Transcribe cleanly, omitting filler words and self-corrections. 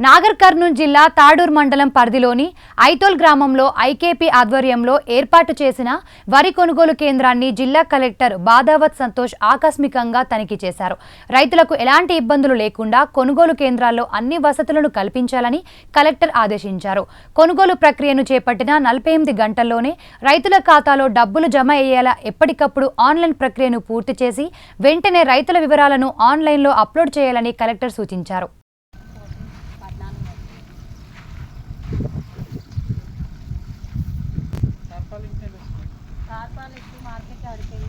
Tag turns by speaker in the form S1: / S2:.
S1: నాగర్ కర్నూలు జిల్లా తాడూర్ మండలం పరిధిలోని ఐతోల్ గ్రామంలో ఐకేపీ ఆధ్వర్యంలో ఏర్పాటు చేసిన వరి కొనుగోలు కేంద్రాన్ని జిల్లా కలెక్టర్ బాదావత్ సంతోష్ ఆకస్మికంగా తనిఖీ చేశారు. రైతులకు ఎలాంటి ఇబ్బందులు లేకుండా కొనుగోలు కేంద్రాల్లో అన్ని వసతులను కల్పించాలని కలెక్టర్ ఆదేశించారు. కొనుగోలు ప్రక్రియను చేపట్టిన 48 గంటల్లోనే రైతుల ఖాతాలో డబ్బులు జమ అయ్యేలా ఎప్పటికప్పుడు ఆన్లైన్ ప్రక్రియను పూర్తి చేసి వెంటనే రైతుల వివరాలను ఆన్లైన్లో అప్లోడ్ చేయాలని కలెక్టర్ సూచించారు.
S2: మార్కెట్